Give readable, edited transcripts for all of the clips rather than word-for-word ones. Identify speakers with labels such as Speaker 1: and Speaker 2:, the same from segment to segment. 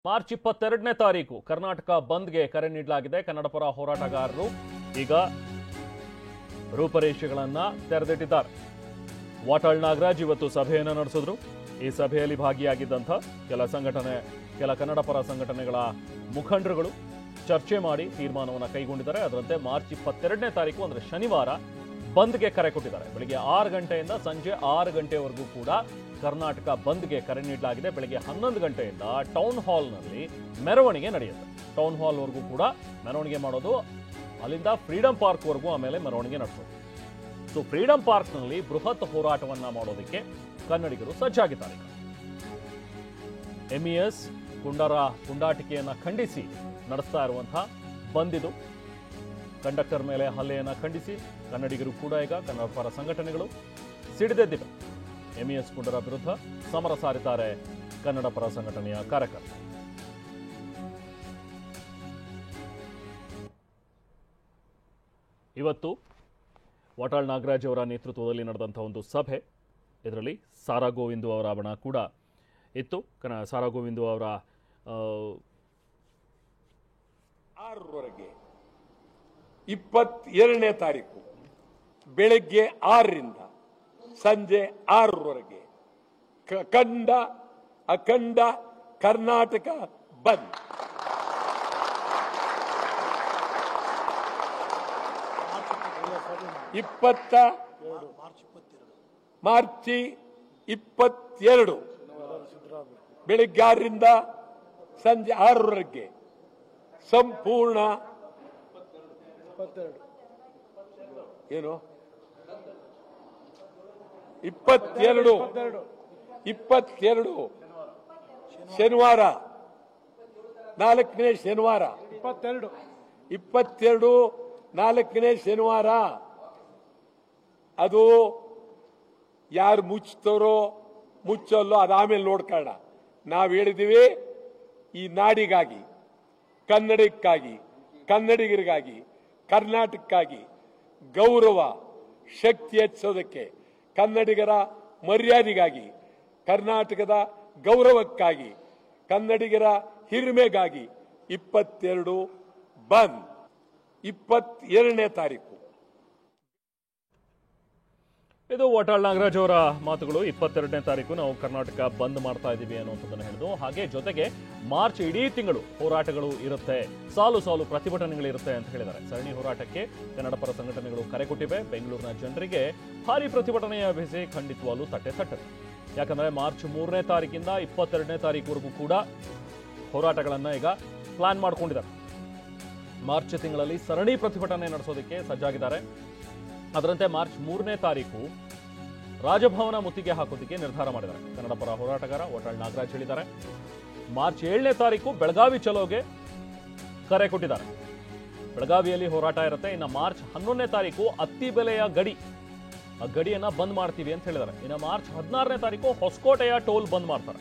Speaker 1: March 22ನೇ ತಾರೀಕು ಕರ್ನಾಟಕ ಬಂದ್ಗೆ ಕರೆ ನೀಡಲಾಗಿದೆ. ಕನ್ನಡಪರ ಹೋರಾಟಗಾರರು ಈಗ ರೂಪರೇಷೆಗಳನ್ನ ತೆರೆದಿಟ್ಟಿದ್ದಾರೆ. ವಾಟಾಳ್ ನಾಗರಾಜ್ ಇವತ್ತು ಸಭೆಯನ್ನು ನಡೆಸಿದ್ರು. ಈ ಸಭೆಯಲ್ಲಿ ಭಾಗಿಯಾಗಿದ್ದಂಥ ಕೆಲ ಕನ್ನಡಪರ ಸಂಘಟನೆಗಳ ಮುಖಂಡರುಗಳು ಚರ್ಚೆ ಮಾಡಿ ತೀರ್ಮಾನವನ್ನು ಕೈಗೊಂಡಿದ್ದಾರೆ. ಅದರಂತೆ ಮಾರ್ಚ್ 22ನೇ ತಾರೀಕು ಅಂದ್ರೆ ಶನಿವಾರ ಬಂದ್ಗೆ ಕರೆ ಕೊಟ್ಟಿದ್ದಾರೆ. ಬೆಳಿಗ್ಗೆ 6 ಗಂಟೆಯಿಂದ ಸಂಜೆ 6 ಗಂಟೆವರೆಗೂ ಕೂಡ ಕರ್ನಾಟಕ ಬಂದ್ಗೆ ಕರೆ ನೀಡಲಾಗಿದೆ. ಬೆಳಗ್ಗೆ 11 ಗಂಟೆಯಿಂದ ಟೌನ್ ಹಾಲ್ನಲ್ಲಿ ಮೆರವಣಿಗೆ ನಡೆಯುತ್ತೆ. ಟೌನ್ ಹಾಲ್ವರೆಗೂ ಕೂಡ ಮೆರವಣಿಗೆ ಮಾಡೋದು, ಅಲ್ಲಿಂದ ಫ್ರೀಡಂ ಪಾರ್ಕ್ವರೆಗೂ ಆಮೇಲೆ ಮೆರವಣಿಗೆ ನಡೆಸೋದು. ಸೊ ಫ್ರೀಡಂ ಪಾರ್ಕ್ನಲ್ಲಿ ಬೃಹತ್ ಹೋರಾಟವನ್ನ ಮಾಡೋದಕ್ಕೆ ಕನ್ನಡಿಗರು ಸಜ್ಜಾಗಿದ್ದಾರೆ. MES ಪುಂಡಾಟಿಕೆಯನ್ನ ಖಂಡಿಸಿ ನಡೆಸ್ತಾ ಇರುವಂತಹ ಬಂದಿದು. ಕಂಡಕ್ಟರ್ ಮೇಲೆ ಹಲ್ಲೆಯನ್ನ ಖಂಡಿಸಿ ಕನ್ನಡಿಗರು ಕೂಡ ಈಗ ಕನ್ನಡ ಪರ ಸಂಘಟನೆಗಳು ಸಿಡಿದೆದ್ದಿವೆ. MES ಪುಂಡರ ವಿರುದ್ಧ ಸಮರ ಸಾರಿದ್ದಾರೆ ಕನ್ನಡ ಪರ ಸಂಘಟನೆಯ ಕಾರ್ಯಕರ್ತರು. ಇವತ್ತು ವಾಟಾಳ್ ನಾಗರಾಜ್ ಅವರ ನೇತೃತ್ವದಲ್ಲಿ ನಡೆದಂತಹ ಒಂದು ಸಭೆ, ಇದರಲ್ಲಿ ಸಾರಾ ಗೋವಿಂದು ಅವರ ಬಣ ಕೂಡ ಇತ್ತು. ಸಾರಾ ಗೋವಿಂದು ಅವರ
Speaker 2: 6ರವರೆಗೆ 22ನೇ ತಾರೀಕು ಬೆಳಗ್ಗೆ 6ರಿಂದ ಸಂಜೆ 6ರವರೆಗೆ ಅಖಂಡ ಕರ್ನಾಟಕ ಬಂದ್. ಮಾರ್ಚ್ 22 ಬೆಳಿಗ್ಗೆ 6ರಿಂದ ಸಂಜೆ 6ರವರೆಗೆ ಸಂಪೂರ್ಣ ಏನು 22 ಶನಿವಾರ, 4ನೇ ಶನಿವಾರ, 22 4ನೇ ಶನಿವಾರ. ಅದು ಯಾರು ಮುಚ್ಚುತ್ತರೋ ಮುಚ್ಚಲ್ಲೋ ಅದಾಮೇಲೆ ನೋಡ್ಕೊಳ್ಳೋಣ. ನಾವು ಹೇಳಿದೀವಿ, ಈ ನಾಡಿಗಾಗಿ, ಕನ್ನಡಕ್ಕಾಗಿ, ಕನ್ನಡಿಗರಿಗಾಗಿ, ಕರ್ನಾಟಕಕ್ಕಾಗಿ ಗೌರವ ಶಕ್ತಿ ಹೆಚ್ಚೋದಕ್ಕೆ, ಕನ್ನಡಿಗರ ಮರ್ಯಾದೆಗಾಗಿ, ಕರ್ನಾಟಕದ ಗೌರವಕ್ಕಾಗಿ, ಕನ್ನಡಿಗರ ಹಿರಿಮೆಗಾಗಿ 22 ಬಂದ್. 22ನೇ ತಾರೀಕು
Speaker 1: ಇದು ವಾಟಾಳ್ ನಾಗರಾಜ್ ಅವರ ಮಾತುಗಳು. 22ನೇ ತಾರೀಕು ನಾವು ಕರ್ನಾಟಕ ಬಂದ್ ಮಾಡ್ತಾ ಇದ್ದೀವಿ ಅನ್ನುವಂಥದ್ದನ್ನು ಹೇಳಿದ್ರು. ಹಾಗೆ ಜೊತೆಗೆ ಮಾರ್ಚ್ ಇಡೀ ತಿಂಗಳು ಹೋರಾಟಗಳು ಇರುತ್ತೆ, ಸಾಲು ಸಾಲು ಪ್ರತಿಭಟನೆಗಳಿರುತ್ತೆ ಅಂತ ಹೇಳಿದ್ದಾರೆ. ಸರಣಿ ಹೋರಾಟಕ್ಕೆ ಕನ್ನಡ ಪರ ಸಂಘಟನೆಗಳು ಕರೆ ಕೊಟ್ಟಿವೆ. ಬೆಂಗಳೂರಿನ ಜನರಿಗೆ ಭಾರಿ ಪ್ರತಿಭಟನೆಯ ಬಿಸಿ ಖಂಡಿತವಾಗ್ಲೂ ತಟ್ಟೆ. ಯಾಕಂದ್ರೆ ಮಾರ್ಚ್ 3ನೇ ತಾರೀಕಿಂದ 22ನೇ ತಾರೀಕುವರೆಗೂ ಕೂಡ ಹೋರಾಟಗಳನ್ನ ಈಗ ಪ್ಲಾನ್ ಮಾಡ್ಕೊಂಡಿದ್ದಾರೆ. ಮಾರ್ಚ್ ತಿಂಗಳಲ್ಲಿ ಸರಣಿ ಪ್ರತಿಭಟನೆ ನಡೆಸೋದಕ್ಕೆ ಸಜ್ಜಾಗಿದ್ದಾರೆ. ಅದರಂತೆ ಮಾರ್ಚ್ 3ನೇ ತಾರೀಕು ರಾಜಭವನ ಮುತ್ತಿಗೆ ಹಾಕೋದಕ್ಕೆ ನಿರ್ಧಾರ ಮಾಡಿದ್ದಾರೆ ಕನ್ನಡ ಪರ ಹೋರಾಟಗಾರ ವಾಟಾಳ್ ನಾಗರಾಜ್ ಹೇಳಿದ್ದಾರೆ. ಮಾರ್ಚ್ 7ನೇ ತಾರೀಕು ಬೆಳಗಾವಿ ಚಲೋಗೆ ಕರೆ ಕೊಟ್ಟಿದ್ದಾರೆ. ಬೆಳಗಾವಿಯಲ್ಲಿ ಹೋರಾಟ ಇರುತ್ತೆ. ಇನ್ನು ಮಾರ್ಚ್ 11ನೇ ತಾರೀಕು ಅತ್ತಿ ಬೆಲೆಯ ಆ ಗಡಿಯನ್ನ ಬಂದ್ ಮಾಡ್ತೀವಿ ಅಂತ ಹೇಳಿದ್ದಾರೆ. ಇನ್ನು ಮಾರ್ಚ್ 16ನೇ ತಾರೀಕು ಹೊಸಕೋಟೆಯ ಟೋಲ್ ಬಂದ್ ಮಾಡ್ತಾರೆ.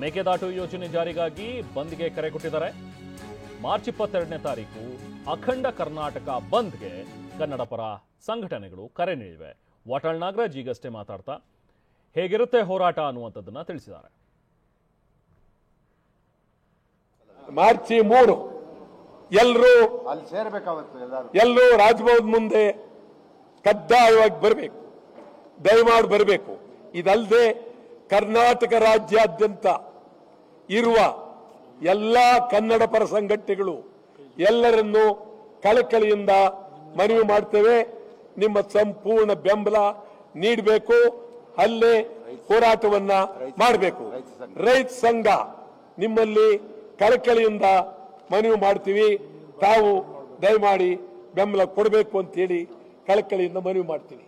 Speaker 1: ಮೇಕೆದಾಟು ಯೋಜನೆ ಜಾರಿಗಾಗಿ ಬಂದ್ಗೆ ಕರೆ ಕೊಟ್ಟಿದ್ದಾರೆ. ಮಾರ್ಚ್ 22ನೇ ತಾರೀಕು ಅಖಂಡ ಕರ್ನಾಟಕ ಬಂದ್ಗೆ ಕನ್ನಡ ಪರ ಸಂಘಟನೆಗಳು ಕರೆ ನೀಡಿವೆ. ವಾಟಾಳ್ ನಾಗರಾಜ್ ಈಗಷ್ಟೇ ಮಾತಾಡ್ತಾ ಹೇಗಿರುತ್ತೆ ಹೋರಾಟ ಅನ್ನುವಂಥದ್ದನ್ನ ತಿಳಿಸಿದ್ದಾರೆ.
Speaker 2: ಮಾರ್ಚ್ 3 ಎಲ್ಲರೂ ರಾಜಭವನ ಮುಂದೆ ಕಡ್ಡಾಯವಾಗಿ ಬರಬೇಕು, ದಯಮಾಡಿ ಬರಬೇಕು. ಇದಲ್ಲದೆ ಕರ್ನಾಟಕ ರಾಜ್ಯಾದ್ಯಂತ ಇರುವ ಎಲ್ಲ ಕನ್ನಡ ಪರ ಸಂಘಟನೆಗಳು ಎಲ್ಲರನ್ನೂ ಕಳಕಳಿಯಿಂದ ಮನವಿ ಮಾಡ್ತೇವೆ, ನಿಮ್ಮ ಸಂಪೂರ್ಣ ಬೆಂಬಲ ನೀಡಬೇಕು, ಅಲ್ಲೇ ಹೋರಾಟವನ್ನ ಮಾಡಬೇಕು. ರೈತ ಸಂಘ ನಿಮ್ಮಲ್ಲಿ ಕಳಕಳಿಯಿಂದ ಮನವಿ ಮಾಡ್ತೀವಿ, ತಾವು ದಯಮಾಡಿ ಬೆಂಬಲ ಕೊಡಬೇಕು ಅಂತ ಹೇಳಿ ಕಳಕಳಿಯಿಂದ ಮನವಿ ಮಾಡ್ತೀವಿ.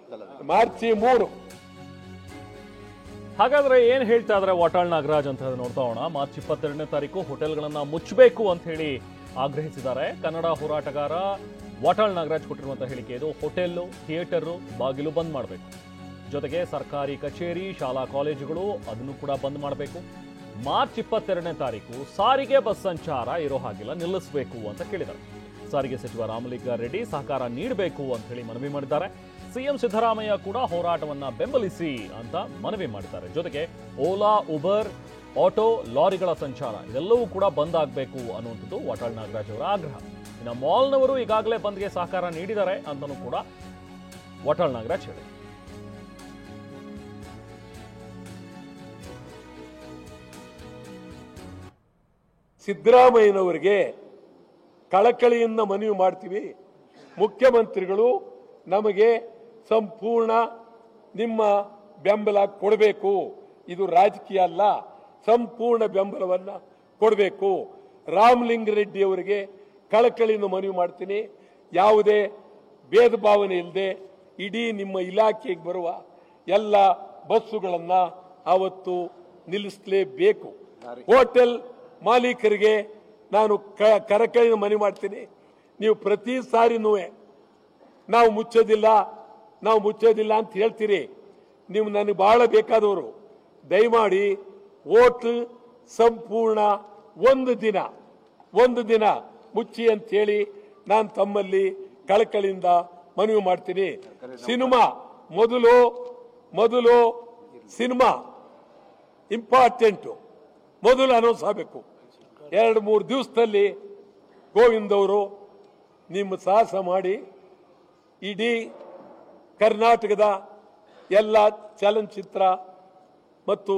Speaker 2: ಮಾರ್ಚ್ 3
Speaker 1: ಹಾಗಾದ್ರೆ ಏನ್ ಹೇಳ್ತಾ ಇದ್ರೆ ವಾಟಾಳ್ ನಾಗರಾಜ್ ಅಂತ ನೋಡ್ತಾ ಹೋಗೋಣ. ಮಾರ್ಚ್ 22ನೇ ತಾರೀಕು ಹೋಟೆಲ್ಗಳನ್ನ ಮುಚ್ಚಬೇಕು ಅಂತ ಹೇಳಿ ಆಗ್ರಹಿಸಿದ್ದಾರೆ. ಕನ್ನಡ ಹೋರಾಟಗಾರ ವಾಟಾಳ್ ನಾಗರಾಜ್ ಕೊಟ್ಟಿರುವಂತಹ ಹೇಳಿಕೆ ಇದು. ಹೋಟೆಲ್, ಥಿಯೇಟರ್ ಬಾಗಿಲು ಬಂದ್ ಮಾಡಬೇಕು. ಜೊತೆಗೆ ಸರ್ಕಾರಿ ಕಚೇರಿ, ಶಾಲಾ ಕಾಲೇಜುಗಳು ಅದನ್ನು ಕೂಡ ಬಂದ್ ಮಾಡಬೇಕು. ಮಾರ್ಚ್ 22ನೇ ತಾರೀಕು ಸಾರಿಗೆ ಬಸ್ ಸಂಚಾರ ಇರೋ ಹಾಗಿಲ್ಲ, ನಿಲ್ಲಿಸಬೇಕು ಅಂತ ಕೇಳಿದ್ದಾರೆ. ಸಾರಿಗೆ ಸಚಿವ ರಾಮಲಿಂಗಾರೆಡ್ಡಿ ಸಹಕಾರ ನೀಡಬೇಕು ಅಂತ ಹೇಳಿ ಮನವಿ ಮಾಡಿದ್ದಾರೆ. ಸಿಎಂ ಸಿದ್ದರಾಮಯ್ಯ ಕೂಡ ಹೋರಾಟವನ್ನ ಬೆಂಬಲಿಸಿ ಅಂತ ಮನವಿ ಮಾಡಿದ್ದಾರೆ. ಜೊತೆಗೆ ಓಲಾ, ಉಬರ್ ಆಟೋ ಲಾರಿಗಳ ಸಂಚಾರ ಇದೆಲ್ಲವೂ ಕೂಡ ಬಂದ್ ಆಗಬೇಕು ಅನ್ನುವಂಥದ್ದು ವಾಟಾಳ್ ನಾಗರಾಜ್ ಅವರ ಆಗ್ರಹ. ಇನ್ನು ಮಾಲ್ನವರು ಈಗಾಗಲೇ ಬಂದ್ಗೆ ಸಹಕಾರ ನೀಡಿದ್ದಾರೆ ಅಂತಲೂ ಕೂಡ ವಾಟಾಳ್ ನಾಗರಾಜ್ ಹೇಳಿದರು.
Speaker 2: ಸಿದ್ದರಾಮಯ್ಯನವರಿಗೆ ಕಳಕಳಿಯಿಂದ ಮನವಿ ಮಾಡ್ತೀವಿ, ಮುಖ್ಯಮಂತ್ರಿಗಳು ನಮಗೆ ಸಂಪೂರ್ಣ ನಿಮ್ಮ ಬೆಂಬಲ ಕೊಡಬೇಕು. ಇದು ರಾಜಕೀಯ ಅಲ್ಲ, ಸಂಪೂರ್ಣ ಬೆಂಬಲವನ್ನ ಕೊಡಬೇಕು. ರಾಮಲಿಂಗಾರೆಡ್ಡಿ ಅವರಿಗೆ ಕಳಕಳಿಯಿಂದ ಮನವಿ ಮಾಡ್ತೀನಿ, ಯಾವುದೇ ಭೇದ ಭಾವನೆ ಇಲ್ಲದೆ ಇಡೀ ನಿಮ್ಮ ಇಲಾಖೆಗೆ ಬರುವ ಎಲ್ಲ ಬಸ್ಸುಗಳನ್ನ ಅವತ್ತು ನಿಲ್ಲಿಸಲೇಬೇಕು. ಹೋಟೆಲ್ ಮಾಲೀಕರಿಗೆ ನಾನು ಕಳಕಳಿಯಿಂದ ಮನವಿ ಮಾಡ್ತೀನಿ, ನೀವು ಪ್ರತಿ ಸಾರಿನೂ ನಾವು ಮುಚ್ಚೋದಿಲ್ಲ ಅಂತ ಹೇಳ್ತೀರಿ. ನೀವು ನನಗೆ ಬಹಳ ಬೇಕಾದವರು, ದಯಮಾಡಿ ಹೋಟೆಲ್ ಸಂಪೂರ್ಣ ಒಂದು ದಿನ ಮುಚ್ಚಿ ಅಂತೇಳಿ ನಾನು ತಮ್ಮಲ್ಲಿ ಕಳಕಳಿಯಿಂದ ಮನವಿ ಮಾಡ್ತೀನಿ. ಸಿನಿಮಾ ಮೊದಲು ಸಿನಿಮಾ ಇಂಪಾರ್ಟೆಂಟು, ಮೊದಲು ಅನೌನ್ಸ್ ಆಗಬೇಕು. 2-3 ದಿವಸದಲ್ಲಿ ಗೋವಿಂದ್ ಅವರು ನಿಮ್ಮ ಸಾಹಸ ಮಾಡಿ ಇಡೀ ಕರ್ನಾಟಕದ ಎಲ್ಲ ಚಲನಚಿತ್ರ ಮತ್ತು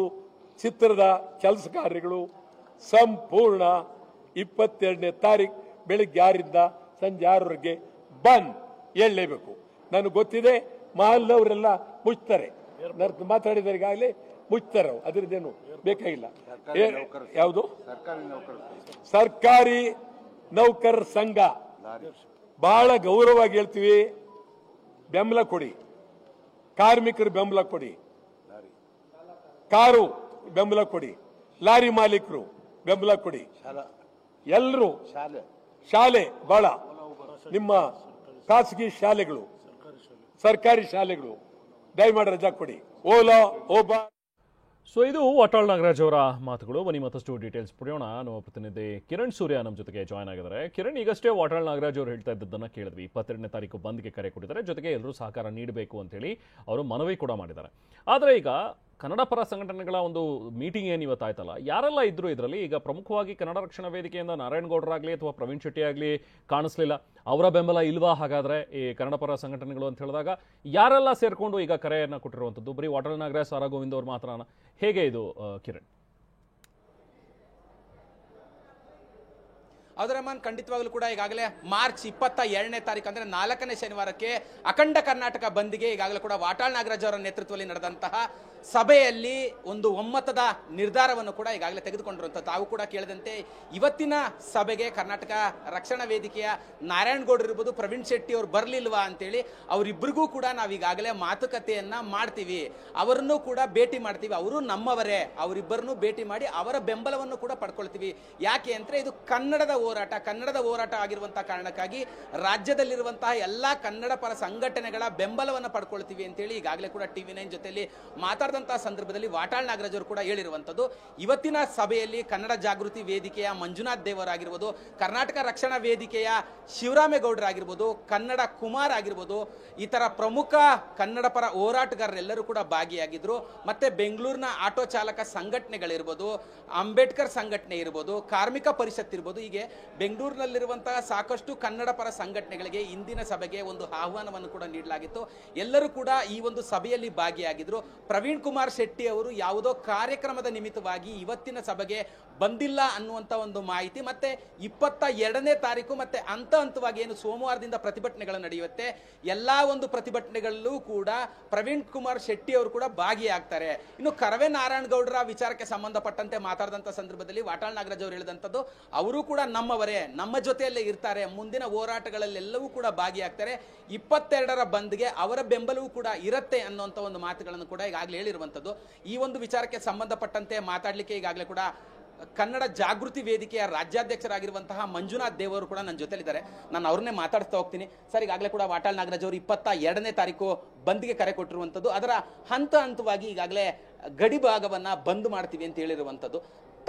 Speaker 2: ಚಿತ್ರದ ಕೆಲಸ ಕಾರ್ಯಗಳು ಸಂಪೂರ್ಣ 22ನೇ ತಾರೀಕು ಬೆಳಿಗ್ಗೆ 6ರಿಂದ ಸಂಜೆ 6ರವರೆಗೆ ಬಂದ್ ಹೇಳಲೇಬೇಕು. ನನಗೆ ಗೊತ್ತಿದೆ, ಮಾಲ್ನವರೆಲ್ಲ ಮುಚ್ತಾರೆ, ಮಾತಾಡಿದರೆ ಈಗಾಗಲೇ ಮುಚ್ತಾರೆ, ಅದರದ್ದೇನು ಬೇಕಾಗಿಲ್ಲ. ಯಾವುದು ಸರ್ಕಾರಿ ನೌಕರರ ಸಂಘ ಬಹಳ ಗೌರವವಾಗಿ ಹೇಳ್ತೀವಿ, ಬೆಂಬಲ ಕೊಡಿ, ಕಾರ್ಮಿಕರು ಬೆಂಬಲ ಕೊಡಿ, ಕಾರು ಬೆಂಬಲ ಕೊಡಿ, ಲಾರಿ ಮಾಲೀಕರು ಬೆಂಬಲ ಕೊಡಿ, ಎಲ್ಲರೂ ಶಾಲೆ ಬಹಳ ನಿಮ್ಮ ಖಾಸಗಿ ಶಾಲೆಗಳು, ಸರ್ಕಾರಿ ಶಾಲೆಗಳು ದಯಮಾಡಿ ರಜಾ ಕೊಡಿ. ಓಲಾ ಓಬಾ.
Speaker 1: ಸೊ ಇದು ವಾಟಾಳ್ ನಾಗರಾಜ್ ಅವರ ಮಾತುಗಳು. ಬನ್ನಿ ಮತ್ತಷ್ಟು ಡೀಟೇಲ್ಸ್ ಪಡೆಯೋಣ. ನಮ್ಮ ಪ್ರತಿನಿಧಿ ಕಿರಣ್ ಸೂರ್ಯ ನಮ್ಮ ಜೊತೆಗೆ ಜಾಯ್ನ್ ಆಗಿದ್ದಾರೆ. ಕಿರಣ್, ಈಗಷ್ಟೇ ವಾಟಾಳ್ ನಾಗರಾಜ್ ಅವರು ಹೇಳ್ತಾ ಇದ್ದದ್ದನ್ನು ಕೇಳಿದ್ವಿ. 22ನೇ ತಾರೀಕು ಬಂದ್ಗೆ ಕರೆ ಕೊಟ್ಟಿದ್ದಾರೆ, ಜೊತೆಗೆ ಎಲ್ಲರೂ ಸಹಕಾರ ನೀಡಬೇಕು ಅಂತೇಳಿ ಅವರು ಮನವಿ ಕೂಡ ಮಾಡಿದ್ದಾರೆ. ಆದರೆ ಈಗ ಕನ್ನಡ ಪರ ಸಂಘಟನೆಗಳ ಒಂದು ಮೀಟಿಂಗ್ ಏನು ಇವತ್ತಾಯ್ತಲ್ಲ, ಯಾರೆಲ್ಲ ಇದ್ರು ಇದರಲ್ಲಿ? ಈಗ ಪ್ರಮುಖವಾಗಿ ಕನ್ನಡ ರಕ್ಷಣಾ ವೇದಿಕೆಯಿಂದ ನಾರಾಯಣಗೌಡರಾಗಲಿ ಅಥವಾ ಪ್ರವೀಣ್ ಶೆಟ್ಟಿ ಆಗಲಿ ಕಾಣಿಸ್ಲಿಲ್ಲ. ಅವರ ಬೆಂಬಲ ಇಲ್ವಾ ಹಾಗಾದ್ರೆ ಈ ಕನ್ನಡ ಪರ ಸಂಘಟನೆಗಳು ಅಂತ ಹೇಳಿದಾಗ ಯಾರೆಲ್ಲ ಸೇರ್ಕೊಂಡು ಈಗ ಕರೆಯನ್ನು ಕೊಟ್ಟಿರುವಂಥದ್ದು? ಬರೀ ವಾಟಾಳ್ ನಾಗರಾಜ್, ಸಾರಾ ಗೋವಿಂದ್ ಅವ್ರು ಮಾತ್ರನಾ? ಹೇಗೆ ಇದು ಕಿರಣ್?
Speaker 3: ರೆಹಮಾನ್, ಖಂಡಿತವಾಗ್ಲೂ ಕೂಡ ಈಗಾಗಲೇ ಮಾರ್ಚ್ 22ನೇ ತಾರೀಕು ಅಂದ್ರೆ 4ನೇ ಶನಿವಾರಕ್ಕೆ ಅಖಂಡ ಕರ್ನಾಟಕ ಬಂದ್ಗೆ ಈಗಾಗಲೇ ಕೂಡ ವಾಟಾಳ್ ನಾಗರಾಜ್ ಅವರ ನೇತೃತ್ವದಲ್ಲಿ ನಡೆದಂತಹ ಸಭೆಯಲ್ಲಿ ಒಂದು ಒಮ್ಮತದ ನಿರ್ಧಾರವನ್ನು ಕೂಡ ಈಗಾಗಲೇ ತೆಗೆದುಕೊಂಡಿರುವಂಥದ್ದು. ತಾವು ಕೂಡ ಕೇಳಿದಂತೆ ಇವತ್ತಿನ ಸಭೆಗೆ ಕರ್ನಾಟಕ ರಕ್ಷಣಾ ವೇದಿಕೆಯ ನಾರಾಯಣಗೌಡರು ಇರ್ಬೋದು, ಪ್ರವೀಣ್ ಶೆಟ್ಟಿ ಅವರು ಬರಲಿಲ್ವಾ ಅಂತೇಳಿ ಅವರಿಬ್ಬರಿಗೂ ಕೂಡ ನಾವು ಈಗಾಗಲೇ ಮಾತುಕತೆಯನ್ನ ಮಾಡ್ತೀವಿ, ಅವರನ್ನು ಕೂಡ ಭೇಟಿ ಮಾಡ್ತೀವಿ, ಅವರು ನಮ್ಮವರೇ, ಅವರಿಬ್ಬರನ್ನು ಭೇಟಿ ಮಾಡಿ ಅವರ ಬೆಂಬಲವನ್ನು ಕೂಡ ಪಡ್ಕೊಳ್ತೀವಿ. ಯಾಕೆ ಅಂದ್ರೆ ಇದು ಕನ್ನಡದ ಹೋರಾಟ ಆಗಿರುವಂತಹ ಕಾರಣಕ್ಕಾಗಿ ರಾಜ್ಯದಲ್ಲಿರುವಂತಹ ಎಲ್ಲಾ ಕನ್ನಡ ಪರ ಸಂಘಟನೆಗಳ ಬೆಂಬಲವನ್ನು ಪಡ್ಕೊಳ್ತೀವಿ ಅಂತೇಳಿ ಈಗಾಗಲೇ ಕೂಡ TV9 ಜೊತೆಯಲ್ಲಿ ಮಾತಾಡಿದಂತಹ ಸಂದರ್ಭದಲ್ಲಿ ವಾಟಾಳ್ ನಾಗರಾಜ್ ಅವರು ಕೂಡ ಹೇಳಿರುವಂತದ್ದು. ಇವತ್ತಿನ ಸಭೆಯಲ್ಲಿ ಕನ್ನಡ ಜಾಗೃತಿ ವೇದಿಕೆಯ ಮಂಜುನಾಥ್ ದೇವರಾಗಿರ್ಬೋದು, ಕರ್ನಾಟಕ ರಕ್ಷಣಾ ವೇದಿಕೆಯ ಶಿವರಾಮೇಗೌಡರಾಗಿರ್ಬೋದು, ಕನ್ನಡ ಕುಮಾರ್ ಆಗಿರ್ಬೋದು, ಇತರ ಪ್ರಮುಖ ಕನ್ನಡ ಪರ ಹೋರಾಟಗಾರರೆಲ್ಲರೂ ಕೂಡ ಭಾಗಿಯಾಗಿದ್ರು. ಮತ್ತೆ ಬೆಂಗಳೂರಿನ ಆಟೋ ಚಾಲಕ ಸಂಘಟನೆಗಳಿರ್ಬೋದು, ಅಂಬೇಡ್ಕರ್ ಸಂಘಟನೆ ಇರ್ಬೋದು, ಕಾರ್ಮಿಕ ಪರಿಷತ್ ಇರ್ಬೋದು, ಹೀಗೆ ಬೆಂಗಳೂರಿನಲ್ಲಿರುವಂತಹ ಸಾಕಷ್ಟು ಕನ್ನಡ ಪರ ಸಂಘಟನೆಗಳಿಗೆ ಇಂದಿನ ಸಭೆಗೆ ಒಂದು ಆಹ್ವಾನವನ್ನು ಕೂಡ ನೀಡಲಾಗಿತ್ತು. ಎಲ್ಲರೂ ಕೂಡ ಈ ಒಂದು ಸಭೆಯಲ್ಲಿ ಭಾಗಿಯಾಗಿದ್ರು. ಪ್ರವೀಣ್ ಕುಮಾರ್ ಶೆಟ್ಟಿ ಅವರು ಯಾವುದೋ ಕಾರ್ಯಕ್ರಮದ ನಿಮಿತ್ತವಾಗಿ ಇವತ್ತಿನ ಸಭೆಗೆ ಬಂದಿಲ್ಲ ಅನ್ನುವಂಥ ಒಂದು ಮಾಹಿತಿ, ಮತ್ತೆ 22ನೇ ತಾರೀಕು ಮತ್ತೆ ಹಂತವಾಗಿ ಏನು ಸೋಮವಾರದಿಂದ ಪ್ರತಿಭಟನೆಗಳು ನಡೆಯುತ್ತೆ, ಎಲ್ಲಾ ಒಂದು ಪ್ರತಿಭಟನೆಗಳಲ್ಲೂ ಕೂಡ ಪ್ರವೀಣ್ ಕುಮಾರ್ ಶೆಟ್ಟಿ ಅವರು ಕೂಡ ಭಾಗಿಯಾಗ್ತಾರೆ. ಇನ್ನು ಕರವೇ ನಾರಾಯಣಗೌಡರ ವಿಚಾರಕ್ಕೆ ಸಂಬಂಧಪಟ್ಟಂತೆ ಮಾತಾಡಿದಂಥ ಸಂದರ್ಭದಲ್ಲಿ ವಾಟಾಳ್ ನಾಗರಾಜ್ ಅವರು ಹೇಳಿದಂಥದ್ದು, ಅವರು ಕೂಡ ನಮ್ಮವರೇ, ನಮ್ಮ ಜೊತೆಯಲ್ಲೇ ಇರ್ತಾರೆ, ಮುಂದಿನ ಹೋರಾಟಗಳಲ್ಲೆಲ್ಲವೂ ಕೂಡ ಭಾಗಿಯಾಗ್ತಾರೆ, 22ರ ಬಂದ್ಗೆ ಅವರ ಬೆಂಬಲವೂ ಕೂಡ ಇರುತ್ತೆ ಅನ್ನುವಂಥ ಒಂದು ಮಾತುಗಳನ್ನು ಕೂಡ ಈಗಾಗಲೇ ಹೇಳಿರುವಂಥದ್ದು. ಈ ಒಂದು ವಿಚಾರಕ್ಕೆ ಸಂಬಂಧಪಟ್ಟಂತೆ ಮಾತಾಡಲಿಕ್ಕೆ ಈಗಾಗಲೇ ಕೂಡ ಕನ್ನಡ ಜಾಗೃತಿ ವೇದಿಕೆಯ ರಾಜ್ಯಾಧ್ಯಕ್ಷರಾಗಿರುವಂತಹ ಮಂಜುನಾಥ್ ದೇವರು ಕೂಡ ನನ್ನ ಜೊತೆಲಿದ್ದಾರೆ. ನಾನು ಅವ್ರನ್ನೇ ಮಾತಾಡ್ತಾ ಹೋಗ್ತೀನಿ. ಸರ್, ಈಗಾಗಲೇ ಕೂಡ ವಾಟಾಳ್ ನಾಗರಾಜ್ ಅವರು 22ನೇ ತಾರೀಕು ಬಂದ್ಗೆ ಕರೆ ಕೊಟ್ಟಿರುವಂಥದ್ದು, ಅದರ ಹಂತವಾಗಿ ಈಗಾಗಲೇ ಗಡಿ ಭಾಗವನ್ನ ಬಂದ್ ಮಾಡ್ತೀವಿ ಅಂತ ಹೇಳಿರುವಂಥದ್ದು.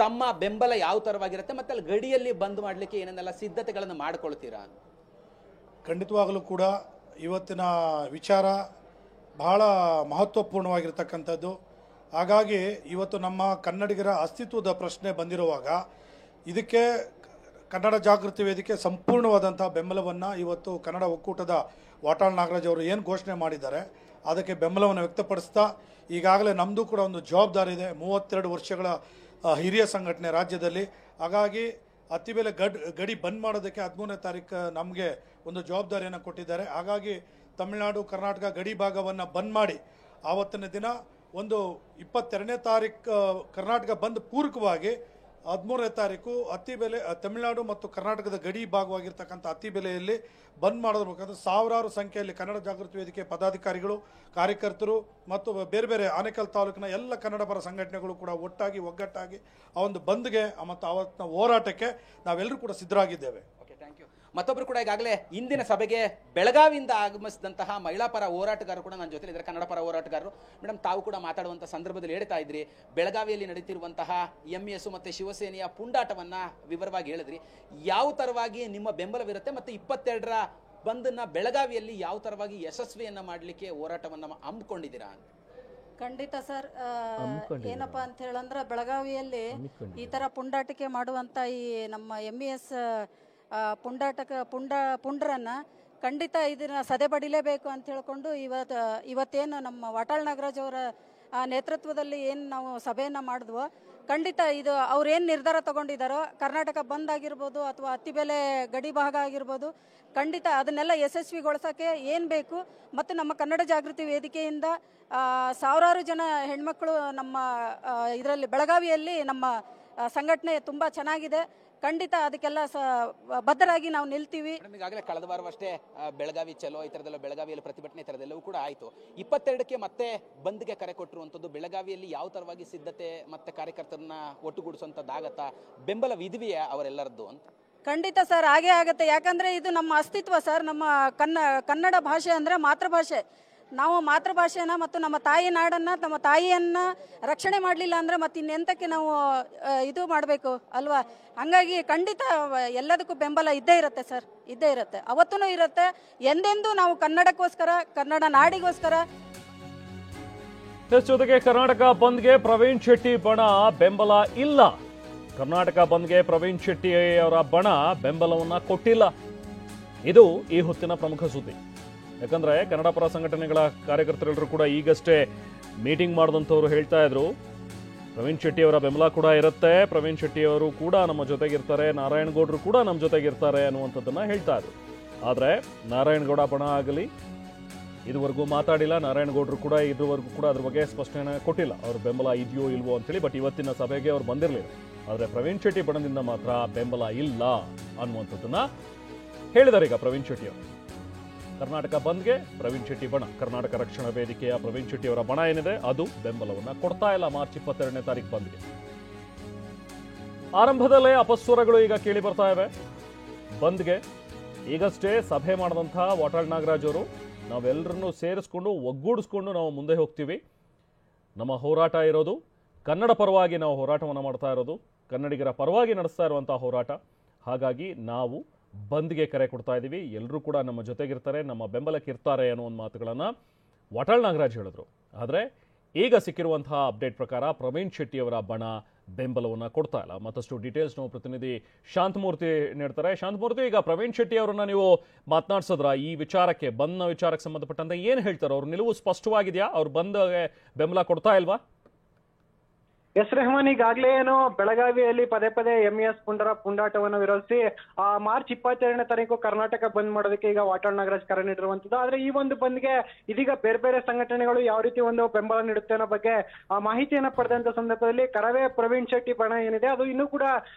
Speaker 3: ತಮ್ಮ ಬೆಂಬಲ ಯಾವ ತರವಾಗಿರುತ್ತೆ, ಮತ್ತೆ ಅಲ್ಲಿ ಗಡಿಯಲ್ಲಿ ಬಂದ್ ಮಾಡಲಿಕ್ಕೆ ಏನೇನೆಲ್ಲ ಸಿದ್ಧತೆಗಳನ್ನು ಮಾಡ್ಕೊಳ್ತೀರಾ?
Speaker 4: ಖಂಡಿತವಾಗಲೂ ಕೂಡ ಇವತ್ತಿನ ವಿಚಾರ ಬಹಳ ಮಹತ್ವಪೂರ್ಣವಾಗಿರ್ತಕ್ಕಂಥದ್ದು. ಹಾಗಾಗಿ ಇವತ್ತು ನಮ್ಮ ಕನ್ನಡಿಗರ ಅಸ್ತಿತ್ವದ ಪ್ರಶ್ನೆ ಬಂದಿರುವಾಗ ಇದಕ್ಕೆ ಕನ್ನಡ ಜಾಗೃತಿ ವೇದಿಕೆ ಸಂಪೂರ್ಣವಾದಂಥ ಬೆಂಬಲವನ್ನು ಇವತ್ತು ಕನ್ನಡ ಒಕ್ಕೂಟದ ವಾಟಾಳ್ ನಾಗರಾಜ್ ಅವರು ಏನು ಘೋಷಣೆ ಮಾಡಿದ್ದಾರೆ ಅದಕ್ಕೆ ಬೆಂಬಲವನ್ನು ವ್ಯಕ್ತಪಡಿಸ್ತಾ ಈಗಾಗಲೇ ನಮ್ಮದು ಕೂಡ ಒಂದು ಜವಾಬ್ದಾರಿ ಇದೆ. 32 ವರ್ಷಗಳ ಹಿರಿಯ ಸಂಘಟನೆ ರಾಜ್ಯದಲ್ಲಿ. ಹಾಗಾಗಿ ಅತ್ತಿಬೆಲೆ ಗಡಿ ಬಂದ್ ಮಾಡೋದಕ್ಕೆ 13ನೇ ತಾರೀಕು ನಮಗೆ ಒಂದು ಜವಾಬ್ದಾರಿಯನ್ನು ಕೊಟ್ಟಿದ್ದಾರೆ. ಹಾಗಾಗಿ ತಮಿಳುನಾಡು ಕರ್ನಾಟಕ ಗಡಿ ಭಾಗವನ್ನು ಬಂದ್ ಮಾಡಿ ಆವತ್ತಿನ ದಿನ ಒಂದು 22ನೇ ತಾರೀಕು ಕರ್ನಾಟಕ ಬಂದ್ ಪೂರಕವಾಗಿ 13ನೇ ತಾರೀಕು ಅತ್ತಿಬೆಲೆ ತಮಿಳುನಾಡು ಮತ್ತು ಕರ್ನಾಟಕದ ಗಡಿ ಭಾಗವಾಗಿರ್ತಕ್ಕಂಥ ಅತ್ತಿಬೆಲೆಯಲ್ಲಿ ಬಂದ್ ಮಾಡೋದ್ರ ಮುಖಾಂತರ ಸಾವಿರಾರು ಸಂಖ್ಯೆಯಲ್ಲಿ ಕನ್ನಡ ಜಾಗೃತಿ ವೇದಿಕೆ ಪದಾಧಿಕಾರಿಗಳು, ಕಾರ್ಯಕರ್ತರು ಮತ್ತು ಬೇರೆ ಬೇರೆ ಆನೇಕಲ್ ತಾಲೂಕಿನ ಎಲ್ಲ ಕನ್ನಡ ಪರ ಸಂಘಟನೆಗಳು ಕೂಡ ಒಗ್ಗಟ್ಟಾಗಿ ಆ ಒಂದು ಬಂದ್ಗೆ ಮತ್ತು ಆವತ್ತಿನ ಹೋರಾಟಕ್ಕೆ ನಾವೆಲ್ಲರೂ ಕೂಡ ಸಿದ್ಧರಾಗಿದ್ದೇವೆ.
Speaker 3: ಮತ್ತೊಬ್ಬರು ಕೂಡ ಈಗಾಗಲೇ ಇಂದಿನ ಸಭೆಗೆ ಬೆಳಗಾವಿಯಿಂದ ಆಗಮಿಸಿದಂತಹ ಮಹಿಳಾ ಪರ ಹೋರಾಟಗಾರರು ಕೂಡ ನನ್ನ ಜೊತೆ ಇದ್ದಾರೆ, ಕನ್ನಡ ಪರ ಹೋರಾಟಗಾರರು. ಮೇಡಮ್, ತಾವು ಕೂಡ ಮಾತಾಡುವಂಥ ಸಂದರ್ಭದಲ್ಲಿ ಹೇಳ್ತಾ ಇದ್ರಿ, ಬೆಳಗಾವಿಯಲ್ಲಿ ನಡೀತಿರುವಂತಹ MES ಮತ್ತು ಶಿವಸೇನೆಯ ಪುಂಡಾಟವನ್ನ ವಿವರವಾಗಿ ಹೇಳಿದ್ರಿ. ಯಾವ ತರವಾಗಿ ನಿಮ್ಮ ಬೆಂಬಲವಿರುತ್ತೆ ಮತ್ತು 22ರ ಬಂದನ್ನ ಬೆಳಗಾವಿಯಲ್ಲಿ ಯಾವ ತರವಾಗಿ ಯಶಸ್ವಿಯನ್ನ ಮಾಡಲಿಕ್ಕೆ ಹೋರಾಟವನ್ನ ಹಮ್ಮಿಕೊಂಡಿದ್ದೀರಾ?
Speaker 5: ಖಂಡಿತ ಸರ್. ಏನಪ್ಪಾ ಅಂತ ಹೇಳಂದ್ರೆ ಬೆಳಗಾವಿಯಲ್ಲಿ ಈ ತರ ಪುಂಡಾಟಿಕೆ ಮಾಡುವಂತ ಈ ನಮ್ಮ MES ಪುಂಡ್ರನ್ನ ಖಂಡಿತ ಇದನ್ನ ಸದೆ ಬಡಿಲೇಬೇಕು ಅಂತ ಹೇಳ್ಕೊಂಡು ಇವತ್ತೇನು ನಮ್ಮ ವಾಟಾಳ್ ನಾಗರಾಜ್ ಅವರ ನೇತೃತ್ವದಲ್ಲಿ ಏನು ನಾವು ಸಭೆಯನ್ನು ಮಾಡಿದ್ವೋ, ಖಂಡಿತ ಇದು ಅವ್ರೇನು ನಿರ್ಧಾರ ತಗೊಂಡಿದ್ದಾರೋ ಕರ್ನಾಟಕ ಬಂದ್ ಆಗಿರ್ಬೋದು ಅಥವಾ ಅತ್ತಿಬೆಲೆ ಗಡಿ ಭಾಗ ಆಗಿರ್ಬೋದು, ಖಂಡಿತ ಅದನ್ನೆಲ್ಲ ಯಶಸ್ವಿಗೊಳಿಸೋಕ್ಕೆ ಏನು ಬೇಕು ಮತ್ತು ನಮ್ಮ ಕನ್ನಡ ಜಾಗೃತಿ ವೇದಿಕೆಯಿಂದ ಸಾವಿರಾರು ಜನ ಹೆಣ್ಮಕ್ಳು ನಮ್ಮ ಇದರಲ್ಲಿ ಬೆಳಗಾವಿಯಲ್ಲಿ ನಮ್ಮ ಸಂಘಟನೆ ತುಂಬ ಚೆನ್ನಾಗಿದೆ. ಖಂಡಿತ ಅದಕ್ಕೆಲ್ಲ ಬದ್ಧರಾಗಿ ನಾವು ನಿಲ್ತೀವಿ.
Speaker 3: ಈಗಾಗಲೇ ಕಳೆದ ವಾರವಷ್ಟೇ ಬೆಳಗಾವಿ ಚಲೋ ಈ ಥರದೆಲ್ಲ ಬೆಳಗಾವಿಯಲ್ಲಿ ಪ್ರತಿಭಟನೆ ಥರದೆಲ್ಲವೂ ಕೂಡ ಆಯಿತು. 22ಕ್ಕೆ ಮತ್ತೆ ಬಂದ್ಗೆ ಕರೆ ಕೊಟ್ಟಿರುವಂಥದ್ದು. ಬೆಳಗಾವಿಯಲ್ಲಿ ಯಾವ ಥರವಾಗಿ ಸಿದ್ಧತೆ ಮತ್ತೆ ಕಾರ್ಯಕರ್ತರನ್ನ ಒಟ್ಟುಗೂಡಿಸುವಂಥದ್ದಾಗತ್ತಾ? ಬೆಂಬಲ ವಿಧಿವೆಯಾ ಅವರೆಲ್ಲರದ್ದು ಅಂತ?
Speaker 5: ಖಂಡಿತ ಸರ್, ಹಾಗೇ ಆಗುತ್ತೆ. ಯಾಕಂದರೆ ಇದು ನಮ್ಮ ಅಸ್ತಿತ್ವ ಸರ್. ನಮ್ಮ ಕನ್ನಡ ಭಾಷೆ ಅಂದರೆ ಮಾತೃಭಾಷೆ. ನಾವು ಮಾತೃಭಾಷೆನ ಮತ್ತು ನಮ್ಮ ತಾಯಿ ನಾಡನ್ನು, ನಮ್ಮ ತಾಯಿಯನ್ನು ರಕ್ಷಣೆ ಮಾಡಲಿಲ್ಲ ಅಂದರೆ ಮತ್ತೆ ಇನ್ನೆಂತಕ್ಕೆ ನಾವು ಇದು ಮಾಡಬೇಕು ಅಲ್ವಾ? ಹಾಗಾಗಿ ಖಂಡಿತ ಎಲ್ಲದಕ್ಕೂ ಬೆಂಬಲ ಇದ್ದೇ ಇರುತ್ತೆ ಸರ್, ಇದ್ದೇ ಇರುತ್ತೆ, ಅವತ್ತೂ ಇರುತ್ತೆ. ಎಂದೆಂದೂ ನಾವು ಕನ್ನಡಕ್ಕೋಸ್ಕರ, ಕನ್ನಡ ನಾಡಿಗೋಸ್ಕರ.
Speaker 1: ಜೊತೆಗೆ ಕರ್ನಾಟಕ ಬಂದ್ಗೆ ಪ್ರವೀಣ್ ಶೆಟ್ಟಿ ಬಣ ಬೆಂಬಲ ಇಲ್ಲ. ಕರ್ನಾಟಕ ಬಂದ್ಗೆ ಪ್ರವೀಣ್ ಶೆಟ್ಟಿ ಅವರ ಬಣ ಬೆಂಬಲವನ್ನ ಕೊಟ್ಟಿಲ್ಲ. ಇದು ಈ ಹೊತ್ತಿನ ಪ್ರಮುಖ ಸುದ್ದಿ. ಯಾಕಂದ್ರೆ ಕನ್ನಡ ಪರ ಸಂಘಟನೆಗಳ ಕಾರ್ಯಕರ್ತರೆಲ್ಲರೂ ಕೂಡ ಈಗಷ್ಟೇ ಮೀಟಿಂಗ್ ಮಾಡಿದಂಥವ್ರು ಹೇಳ್ತಾ ಇದ್ರು, ಪ್ರವೀಣ್ ಶೆಟ್ಟಿ ಅವರ ಬೆಂಬಲ ಕೂಡ ಇರುತ್ತೆ, ಪ್ರವೀಣ್ ಶೆಟ್ಟಿ ಅವರು ಕೂಡ ನಮ್ಮ ಜೊತೆಗಿರ್ತಾರೆ, ನಾರಾಯಣಗೌಡರು ಕೂಡ ನಮ್ಮ ಜೊತೆಗಿರ್ತಾರೆ ಅನ್ನುವಂಥದ್ದನ್ನ ಹೇಳ್ತಾ ಇದ್ರು. ಆದರೆ ನಾರಾಯಣಗೌಡ ಬಣ ಆಗಲಿ ಇದುವರೆಗೂ ಮಾತಾಡಿಲ್ಲ. ನಾರಾಯಣಗೌಡರು ಕೂಡ ಇದುವರೆಗೂ ಕೂಡ ಅದ್ರ ಬಗ್ಗೆ ಸ್ಪಷ್ಟನೆ ಕೊಟ್ಟಿಲ್ಲ, ಅವ್ರ ಬೆಂಬಲ ಇದೆಯೋ ಇಲ್ವೋ ಅಂತೇಳಿ. ಬಟ್ ಇವತ್ತಿನ ಸಭೆಗೆ ಅವ್ರು ಬಂದಿರಲಿಲ್ಲ. ಆದರೆ ಪ್ರವೀಣ್ ಶೆಟ್ಟಿ ಬಣದಿಂದ ಮಾತ್ರ ಬೆಂಬಲ ಇಲ್ಲ ಅನ್ನುವಂಥದ್ದನ್ನ ಹೇಳಿದ್ದಾರೆ ಈಗ ಪ್ರವೀಣ್ ಶೆಟ್ಟಿ ಅವರು. ಕರ್ನಾಟಕ ಬಂದ್ಗೆ ಪ್ರವೀಣ್ ಶೆಟ್ಟಿ ಬಣ, ಕರ್ನಾಟಕ ರಕ್ಷಣಾ ವೇದಿಕೆಯ ಪ್ರವೀಣ್ ಶೆಟ್ಟಿ ಅವರ ಬಣ ಏನಿದೆ ಅದು ಬೆಂಬಲವನ್ನ ಕೊಡ್ತಾ ಇಲ್ಲ ಮಾರ್ಚ್ 22ನೇ ತಾರೀಕು ಬಂದ್ಗೆ. ಆರಂಭದಲ್ಲೇ ಅಪಸ್ವರಗಳು ಈಗ ಕೇಳಿ ಬರ್ತಾ ಇವೆ ಬಂದ್ಗೆ. ಈಗಷ್ಟೇ ಸಭೆ ಮಾಡಿದಂತಹ ವಾಟಾಳ್ ನಾಗರಾಜ್ ಅವರು, ನಾವೆಲ್ಲರನ್ನೂ ಸೇರಿಸ್ಕೊಂಡು ಒಗ್ಗೂಡಿಸ್ಕೊಂಡು ನಾವು ಮುಂದೆ ಹೋಗ್ತೀವಿ, ನಮ್ಮ ಹೋರಾಟ ಇರೋದು ಕನ್ನಡ ಪರವಾಗಿ ನಾವು ಹೋರಾಟವನ್ನು ಮಾಡ್ತಾ ಇರೋದು, ಕನ್ನಡಿಗರ ಪರವಾಗಿ ನಡೆಸ್ತಾ ಇರುವಂತಹ ಹೋರಾಟ. ಹಾಗಾಗಿ ನಾವು ಬಂದ್ಗೆ ಕರೆ ಕೊಡ್ತಾ ಇದ್ದೀವಿ, ಎಲ್ಲರೂ ಕೂಡ ನಮ್ಮ ಜೊತೆಗಿರ್ತಾರೆ, ನಮ್ಮ ಬೆಂಬಲಕ್ಕೆ ಇರ್ತಾರೆ ಅನ್ನೋ ಒಂದು ಮಾತುಗಳನ್ನು ವಾಟಾಳ್ ನಾಗರಾಜ್ ಹೇಳಿದ್ರು. ಆದರೆ ಈಗ ಸಿಕ್ಕಿರುವಂತಹ ಅಪ್ಡೇಟ್ ಪ್ರಕಾರ ಪ್ರವೀಣ್ ಶೆಟ್ಟಿ ಅವರ ಬಣ ಬೆಂಬಲವನ್ನು ಕೊಡ್ತಾ ಇಲ್ಲ. ಮತ್ತಷ್ಟು ಡೀಟೇಲ್ಸ್ ನಾವು ಪ್ರತಿನಿಧಿ ಶಾಂತಮೂರ್ತಿ ನೀಡ್ತಾರೆ. ಶಾಂತಮೂರ್ತಿ, ಈಗ ಪ್ರವೀಣ್ ಶೆಟ್ಟಿ ಅವರನ್ನ ನೀವು ಮಾತನಾಡ್ಸಿದ್ರ ಈ ವಿಚಾರಕ್ಕೆ, ಬಂದ್ನ ವಿಚಾರಕ್ಕೆ ಸಂಬಂಧಪಟ್ಟಂತೆ ಏನು ಹೇಳ್ತಾರೆ? ಅವ್ರ ನಿಲುವು ಸ್ಪಷ್ಟವಾಗಿದೆಯಾ? ಅವ್ರು ಬಂದ್ಗೆ ಬೆಂಬಲ ಕೊಡ್ತಾ ಇಲ್ವಾ?
Speaker 6: ಎಸ್ ರೆಹಮಾನ್, ಈಗಾಗಲೇ ಏನು ಬೆಳಗಾವಿಯಲ್ಲಿ ಪದೇ ಪದೇ MES ಪುಂಡಾಟವನ್ನು ವಿರೋಧಿಸಿ ಮಾರ್ಚ್ 22ನೇ ತಾರೀಕು ಕರ್ನಾಟಕ ಬಂದ್ ಮಾಡೋದಕ್ಕೆ ಈಗ ವಾಟಾಳ್ ನಾಗರಾಜ್ ಕರೆ ನೀಡಿರುವಂತದ್ದು. ಆದ್ರೆ ಈ ಒಂದು ಬಂದ್ಗೆ ಇದೀಗ ಬೇರೆ ಬೇರೆ ಸಂಘಟನೆಗಳು ಯಾವ ರೀತಿ ಒಂದು ಬೆಂಬಲ ನೀಡುತ್ತೆ ಅನ್ನೋ ಬಗ್ಗೆ ಮಾಹಿತಿಯನ್ನ ಪಡೆದಂತ ಸಂದರ್ಭದಲ್ಲಿ ಕರವೇ ಪ್ರವೀಣ್ ಶೆಟ್ಟಿ ಬಣ ಏನಿದೆ ಅದು ಇನ್ನೂ ಕೂಡ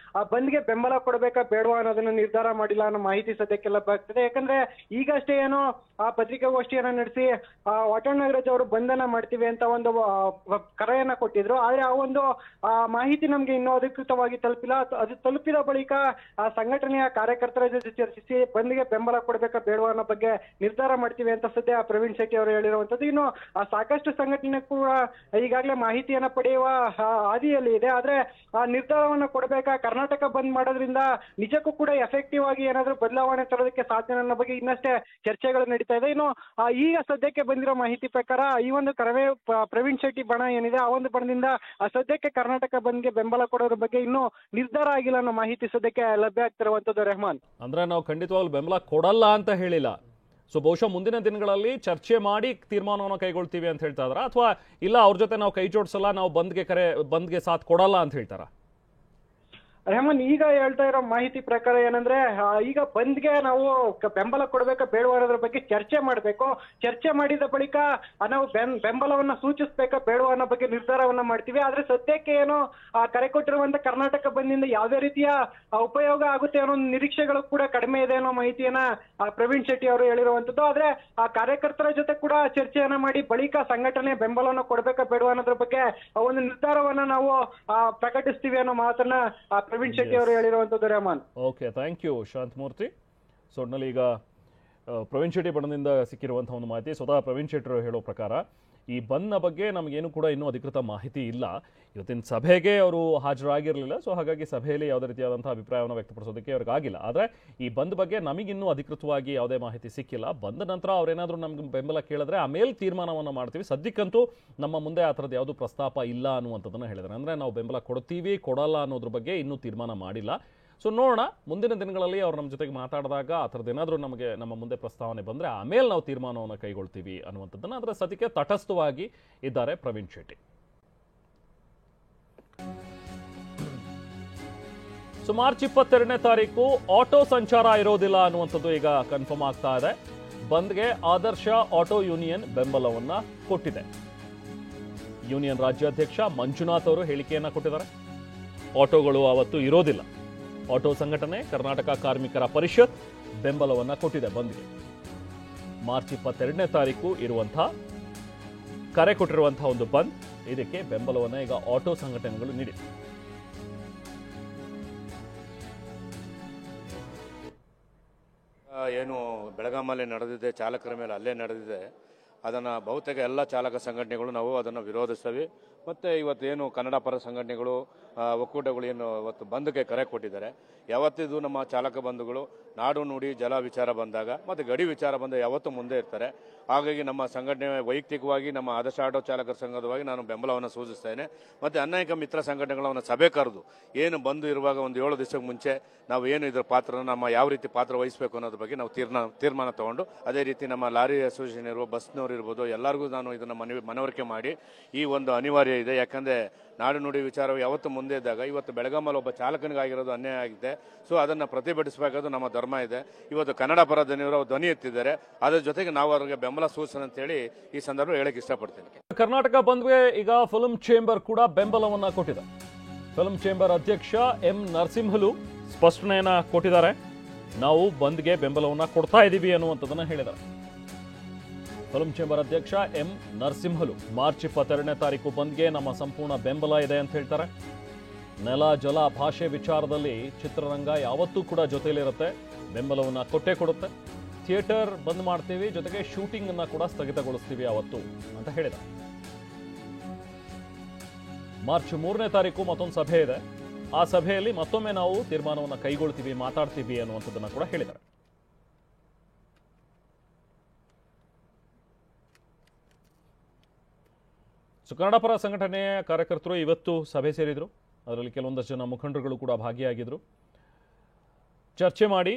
Speaker 6: ಬಂದ್ಗೆ ಬೆಂಬಲ ಕೊಡಬೇಕಾ ಬೇಡವಾ ಅನ್ನೋದನ್ನ ನಿರ್ಧಾರ ಮಾಡಿಲ್ಲ ಅನ್ನೋ ಮಾಹಿತಿ ಸದ್ಯಕ್ಕೆಲ್ಲ ಬರ್ತಿದೆ. ಯಾಕಂದ್ರೆ ಈಗಷ್ಟೇ ಏನು ಪತ್ರಿಕಾಗೋಷ್ಠಿಯನ್ನ ನಡೆಸಿ ವಾಟಾಳ್ ನಾಗರಾಜ್ ಅವರು ಬಂಧನ ಮಾಡ್ತೀವಿ ಅಂತ ಒಂದು ಕರೆಯನ್ನ ಕೊಟ್ಟಿದ್ರು. ಆದ್ರೆ ಆ ಒಂದು ಮಾಹಿತಿ ನಮ್ಗೆ ಇನ್ನೂ ಅಧಿಕೃತವಾಗಿ ತಲುಪಿಲ್ಲ. ಅದು ತಲುಪಿದ ಬಳಿಕ ಸಂಘಟನೆಯ ಕಾರ್ಯಕರ್ತರ ಜೊತೆ ಚರ್ಚಿಸಿ ಬಂದ್ಗೆ ಬೆಂಬಲ ಕೊಡಬೇಕಾ ಬೇಡವಾ ಅನ್ನೋ ಬಗ್ಗೆ ನಿರ್ಧಾರ ಮಾಡ್ತೀವಿ ಅಂತ ಸದ್ಯ ಪ್ರವೀಣ್ ಶೆಟ್ಟಿ ಅವರು ಹೇಳಿರುವಂತದ್ದು. ಇನ್ನು ಸಾಕಷ್ಟು ಸಂಘಟನೆ ಕೂಡ ಈಗಾಗಲೇ ಮಾಹಿತಿಯನ್ನ ಪಡೆಯುವ ಹಾದಿಯಲ್ಲಿ ಇದೆ. ಆದ್ರೆ ಆ ನಿರ್ಧಾರವನ್ನ ಕೊಡಬೇಕಾ, ಕರ್ನಾಟಕ ಬಂದ್ ಮಾಡೋದ್ರಿಂದ ನಿಜಕ್ಕೂ ಕೂಡ ಎಫೆಕ್ಟಿವ್ ಆಗಿ ಏನಾದ್ರೂ ಬದಲಾವಣೆ ತರೋದಕ್ಕೆ ಸಾಧ್ಯ ಅನ್ನೋ ಬಗ್ಗೆ ಇನ್ನಷ್ಟೇ ಚರ್ಚೆಗಳು ನಡೀತಾ ಇದೆ. ಇನ್ನು ಈಗ ಸದ್ಯಕ್ಕೆ ಬಂದಿರೋ ಮಾಹಿತಿ ಪ್ರಕಾರ ಈ ಒಂದು ಕರವೇ ಪ್ರವೀಣ್ ಶೆಟ್ಟಿ ಬಣ ಏನಿದೆ ಆ ಒಂದು ಬಣದಿಂದ ಸದ್ಯಕ್ಕೆ ಕರ್ನಾಟಕ ಬಂದ್ಗೆ ಬೆಂಬಲ ಕೊಡೋದ್ರ ಬಗ್ಗೆ ಇನ್ನೂ ನಿರ್ಧಾರ ಆಗಿಲ್ಲ ಅನ್ನೋ ಮಾಹಿತಿ ಸದ್ಯಕ್ಕೆ ಲಭ್ಯ ಆಗ್ತಿರುವಂತದ್ದು. ರೆಹಮಾನ್,
Speaker 1: ಅಂದ್ರೆ ನಾವು ಖಂಡಿತವಾಗ್ಲೂ ಬೆಂಬಲ ಕೊಡಲ್ಲ ಅಂತ ಹೇಳಿಲ್ಲ. ಸೊ ಬಹುಶಃ ಮುಂದಿನ ದಿನಗಳಲ್ಲಿ ಚರ್ಚೆ ಮಾಡಿ ತೀರ್ಮಾನವನ್ನು ಕೈಗೊಳ್ತೀವಿ ಅಂತ ಹೇಳ್ತಾ ಇದಾರ, ಅಥವಾ ಇಲ್ಲ ಅವ್ರ ಜೊತೆ ನಾವು ಕೈ ಜೋಡಿಸಲ್ಲ, ನಾವು ಬಂದ್ಗೆ ಸಾಥ್ ಕೊಡಲ್ಲ ಅಂತ ಹೇಳ್ತಾರ?
Speaker 6: ರೆಹಮಾನ್, ಈಗ ಹೇಳ್ತಾ ಇರೋ ಮಾಹಿತಿ ಪ್ರಕಾರ ಏನಂದ್ರೆ ಈಗ ಬಂದ್ಗೆ ನಾವು ಬೆಂಬಲ ಕೊಡ್ಬೇಕಾ ಬೇಡವಾ ಅನ್ನೋದ್ರ ಬಗ್ಗೆ ಚರ್ಚೆ ಮಾಡ್ಬೇಕು. ಚರ್ಚೆ ಮಾಡಿದ ಬಳಿಕ ನಾವು ಬೆಂಬಲವನ್ನ ಸೂಚಿಸ್ಬೇಕಾ ಬೇಡವಾ ಅನ್ನೋ ಬಗ್ಗೆ ನಿರ್ಧಾರವನ್ನ ಮಾಡ್ತೀವಿ. ಆದ್ರೆ ಸದ್ಯಕ್ಕೆ ಏನು ಕರೆ ಕೊಟ್ಟಿರುವಂತ ಕರ್ನಾಟಕ ಬಂದಿಂದ ಯಾವುದೇ ರೀತಿಯ ಉಪಯೋಗ ಆಗುತ್ತೆ ಅನ್ನೋ ನಿರೀಕ್ಷೆಗಳು ಕೂಡ ಕಡಿಮೆ ಇದೆ ಅನ್ನೋ ಮಾಹಿತಿಯನ್ನ ಪ್ರವೀಣ್ ಶೆಟ್ಟಿ ಅವರು ಹೇಳಿರುವಂತದ್ದು. ಆದ್ರೆ ಆ ಕಾರ್ಯಕರ್ತರ ಜೊತೆ ಕೂಡ ಚರ್ಚೆಯನ್ನ ಮಾಡಿ ಬಳಿಕ ಸಂಘಟನೆ ಬೆಂಬಲವನ್ನು ಕೊಡ್ಬೇಕಾ ಬೇಡವಾ ಅನ್ನೋದ್ರ ಬಗ್ಗೆ ಒಂದು ನಿರ್ಧಾರವನ್ನ ನಾವು ಪ್ರಕಟಿಸ್ತೀವಿ ಅನ್ನೋ ಮಾತನ್ನ ಪ್ರವೀಣ್ ಶೆಟ್ಟಿ ಅವರು ಹೇಳಿರುವಂತದ್ದು. Rehman,
Speaker 1: okay, thank you Shanthamurthy. So ಒಟ್ಟಿನಲ್ಲಿ ಈಗ ಪ್ರವೀಣ್ ಶೆಟ್ಟಿ ಬಣದಿಂದ ಸಿಕ್ಕಿರುವಂತಹ ಒಂದು ಮಾಹಿತಿ, ಸ್ವತಃ ಪ್ರವೀಣ್ ಶೆಟ್ಟಿ ಹೇಳೋ ಪ್ರಕಾರ ಈ ಬಂದ್ನ ಬಗ್ಗೆ ನಮಗೇನು ಕೂಡ ಇನ್ನೂ ಅಧಿಕೃತ ಮಾಹಿತಿ ಇಲ್ಲ. ಇವತ್ತಿನ ಸಭೆಗೆ ಅವರು ಹಾಜರಾಗಿರಲಿಲ್ಲ, ಸೊ ಹಾಗಾಗಿ ಸಭೆಯಲ್ಲಿ ಯಾವುದೇ ರೀತಿಯಾದಂತಹ ಅಭಿಪ್ರಾಯವನ್ನು ವ್ಯಕ್ತಪಡಿಸೋದಕ್ಕೆ ಅವ್ರಿಗಾಗಿಲ್ಲ. ಆದರೆ ಈ ಬಂದ್ ಬಗ್ಗೆ ನಮಗಿನ್ನೂ ಅಧಿಕೃತವಾಗಿ ಯಾವುದೇ ಮಾಹಿತಿ ಸಿಕ್ಕಿಲ್ಲ. ಬಂದ ನಂತರ ಅವರೇನಾದರೂ ನಮ್ಗೆ ಬೆಂಬಲ ಕೇಳಿದ್ರೆ ಆಮೇಲೆ ತೀರ್ಮಾನವನ್ನು ಮಾಡ್ತೀವಿ. ಸದ್ಯಕ್ಕಂತೂ ನಮ್ಮ ಮುಂದೆ ಆ ಥರದ್ದು ಯಾವುದೂ ಪ್ರಸ್ತಾಪ ಇಲ್ಲ ಅನ್ನುವಂಥದ್ದನ್ನು ಹೇಳಿದ್ದಾರೆ. ಅಂದರೆ ನಾವು ಬೆಂಬಲ ಕೊಡ್ತೀವಿ ಕೊಡಲ್ಲ ಅನ್ನೋದ್ರ ಬಗ್ಗೆ ಇನ್ನೂ ತೀರ್ಮಾನ ಮಾಡಿಲ್ಲ. ಸೊ ನೋಡೋಣ, ಮುಂದಿನ ದಿನಗಳಲ್ಲಿ ಅವ್ರು ನಮ್ಮ ಜೊತೆಗೆ ಮಾತಾಡಿದಾಗ ಆ ಥರದ್ದು ಏನಾದರೂ ನಮಗೆ ನಮ್ಮ ಮುಂದೆ ಪ್ರಸ್ತಾವನೆ ಬಂದರೆ ಆಮೇಲೆ ನಾವು ತೀರ್ಮಾನವನ್ನು ಕೈಗೊಳ್ತೀವಿ ಅನ್ನುವಂಥದ್ದನ್ನು. ಅದರ ಸದ್ಯಕ್ಕೆ ತಟಸ್ಥವಾಗಿ ಇದ್ದಾರೆ ಪ್ರವೀಣ್ ಶೆಟ್ಟಿ. ಸೊ ಮಾರ್ಚ್ 22ನೇ ತಾರೀಕು ಆಟೋ ಸಂಚಾರ ಇರೋದಿಲ್ಲ ಅನ್ನುವಂಥದ್ದು ಈಗ ಕನ್ಫರ್ಮ್ ಆಗ್ತಾ ಇದೆ. ಬಂದ್ಗೆ ಆದರ್ಶ ಆಟೋ ಯೂನಿಯನ್ ಬೆಂಬಲವನ್ನ ಕೊಟ್ಟಿದೆ. ಯೂನಿಯನ್ ರಾಜ್ಯಾಧ್ಯಕ್ಷ ಮಂಜುನಾಥ್ ಅವರು ಹೇಳಿಕೆಯನ್ನ ಕೊಟ್ಟಿದ್ದಾರೆ. ಆಟೋಗಳು ಅವತ್ತು ಇರೋದಿಲ್ಲ. ಆಟೋ ಸಂಘಟನೆ ಕರ್ನಾಟಕ ಕಾರ್ಮಿಕರ ಪರಿಷತ್ ಬೆಂಬಲವನ್ನ ಕೊಟ್ಟಿದೆ ಬಂದ್ಗೆ. ಮಾರ್ಚ್ 22ನೇ ತಾರೀಕು ಇರುವಂತಹ ಕರೆ ಕೊಟ್ಟಿರುವಂತಹ ಒಂದು ಬಂದ್, ಇದಕ್ಕೆ ಬೆಂಬಲವನ್ನ ಈಗ ಆಟೋ ಸಂಘಟನೆಗಳು ನೀಡಿದೆ.
Speaker 7: ಏನು ಬೆಳಗಾಮಲ್ಲಿ ನಡೆದಿದೆ, ಚಾಲಕರ ಮೇಲೆ ಅಲ್ಲೇ ನಡೆದಿದೆ, ಅದನ್ನು ಬಹುತೇಕ ಎಲ್ಲ ಚಾಲಕ ಸಂಘಟನೆಗಳು ನಾವು ಅದನ್ನು ವಿರೋಧಿಸ್ತೀವಿ. ಮತ್ತು ಇವತ್ತೇನು ಕನ್ನಡ ಪರ ಸಂಘಟನೆಗಳು ಒಕ್ಕೂಟಗಳು ಏನು ಇವತ್ತು ಬಂದ್ಗೆ ಕರೆ ಕೊಟ್ಟಿದ್ದಾರೆ, ಯಾವತ್ತಿದು ನಮ್ಮ ಚಾಲಕ ಬಂಧುಗಳು ನಾಡು ನುಡಿ ಜಲ ವಿಚಾರ ಬಂದಾಗ ಮತ್ತು ಗಡಿ ವಿಚಾರ ಬಂದಾಗ ಯಾವತ್ತೂ ಮುಂದೆ ಇರ್ತಾರೆ. ಹಾಗಾಗಿ ನಮ್ಮ ಸಂಘಟನೆ ವೈಯಕ್ತಿಕವಾಗಿ ನಮ್ಮ ಆದರ್ಶ ಆಟೋ ಚಾಲಕರ ಸಂಘದವಾಗಿ ನಾನು ಬೆಂಬಲವನ್ನು ಸೂಚಿಸ್ತೇನೆ. ಮತ್ತು ಅನೇಕ ಮಿತ್ರ ಸಂಘಟನೆಗಳನ್ನು ಸಭೆ ಕರೆದು ಏನು ಬಂದು ಇರುವಾಗ ಒಂದು 7 ದಿವಸಕ್ಕೆ ಮುಂಚೆ ನಾವು ಏನು ಇದರ ಪಾತ್ರ ನಮ್ಮ ಯಾವ ರೀತಿ ಪಾತ್ರ ವಹಿಸಬೇಕು ಅನ್ನೋದ್ರ ಬಗ್ಗೆ ನಾವು ತೀರ್ಮಾನ ತಗೊಂಡು, ಅದೇ ರೀತಿ ನಮ್ಮ ಲಾರಿ ಅಸೋಸಿಯೇಷನ್ ಇರ್ಬೋದು, ಬಸ್ನವರು ಇರ್ಬೋದು, ಎಲ್ಲರಿಗೂ ನಾನು ಇದನ್ನು ಮನವರಿಕೆ ಮಾಡಿ ಈ ಒಂದು ಅನಿವಾರ್ಯ ಇದೆ. ಯಾಕಂದರೆ ನಾಡು ನುಡಿ ವಿಚಾರವು ಯಾವತ್ತು ಮುಂದೆ ಇದ್ದಾಗ ಇವತ್ತು ಬೆಳಗಾಮಲ್ಲಿ ಒಬ್ಬ ಚಾಲಕನಿಗಾಗಿರೋದು ಅನ್ಯಾಯ ಆಗಿದೆ. ಸೊ ಅದನ್ನು ಪ್ರತಿಭಟಿಸಬೇಕಾದ್ರು ನಮ್ಮ ಧರ್ಮ ಇದೆ. ಇವತ್ತು ಕನ್ನಡ ಪರ ಧ್ವನಿಯವರು ಧ್ವನಿ ಎತ್ತಿದ್ದಾರೆ. ಅದರ ಜೊತೆಗೆ ನಾವು ಅವರಿಗೆ ಬೆಂಬಲ ಸೂಚನೆ ಅಂತೇಳಿ ಈ ಸಂದರ್ಭ ಹೇಳಕ್ಕೆ ಇಷ್ಟಪಡ್ತೀನಿ.
Speaker 1: ಕರ್ನಾಟಕ ಬಂದ್ಗೆ ಈಗ ಫಿಲ್ಮ್ ಚೇಂಬರ್ ಕೂಡ ಬೆಂಬಲವನ್ನ ಕೊಟ್ಟಿದೆ. ಫಿಲ್ಮ್ ಚೇಂಬರ್ ಅಧ್ಯಕ್ಷ ಎಂ ನರಸಿಂಹಲು ಸ್ಪಷ್ಟನೆಯನ್ನ ಕೊಟ್ಟಿದ್ದಾರೆ. ನಾವು ಬಂದ್ಗೆ ಬೆಂಬಲವನ್ನ ಕೊಡ್ತಾ ಇದ್ದೀವಿ ಅನ್ನುವಂಥದ್ದನ್ನ ಹೇಳಿದ್ದಾರೆ. ಫಿಲ್ಮ್ ಚೇಂಬರ್ ಅಧ್ಯಕ್ಷ ಎಂ ನರಸಿಂಹಲು ಮಾರ್ಚ್ 22ನೇ ತಾರೀಕು ಬಂದ್ಗೆ ನಮ್ಮ ಸಂಪೂರ್ಣ ಬೆಂಬಲ ಇದೆ ಅಂತ ಹೇಳ್ತಾರೆ. ನೆಲ ಜಲ ಭಾಷೆ ವಿಚಾರದಲ್ಲಿ ಚಿತ್ರರಂಗ ಯಾವತ್ತೂ ಕೂಡ ಜೊತೆಯಲ್ಲಿರುತ್ತೆ, ಬೆಂಬಲವನ್ನ ಕೊಟ್ಟೇ ಕೊಡುತ್ತೆ. ಥಿಯೇಟರ್ ಬಂದ್ ಮಾಡ್ತೀವಿ, ಜೊತೆಗೆ ಶೂಟಿಂಗ್ ಅನ್ನ ಕೂಡ ಸ್ಥಗಿತಗೊಳಿಸ್ತೀವಿ ಅವತ್ತು ಅಂತ ಹೇಳಿದ್ದಾರೆ. ಮಾರ್ಚ್ 3ನೇ ತಾರೀಕು ಮತ್ತೊಂದು ಸಭೆ ಇದೆ. ಆ ಸಭೆಯಲ್ಲಿ ಮತ್ತೊಮ್ಮೆ ನಾವು ತೀರ್ಮಾನವನ್ನು ಕೈಗೊಳ್ತೀವಿ, ಮಾತಾಡ್ತೀವಿ ಅನ್ನುವಂಥದ್ದನ್ನ ಕೂಡ ಹೇಳಿದ್ದಾರೆ. ಸೊ ಕನ್ನಡ ಪರ ಸಂಘಟನೆಯ ಕಾರ್ಯಕರ್ತರು ಇವತ್ತು ಸಭೆ ಸೇರಿದರು. ಅದರಲ್ಲಿ ಕೆಲವೊಂದಷ್ಟು ಜನ ಮುಖಂಡರುಗಳು ಕೂಡ ಭಾಗಿಯಾಗಿದ್ದರು. ಚರ್ಚೆ ಮಾಡಿ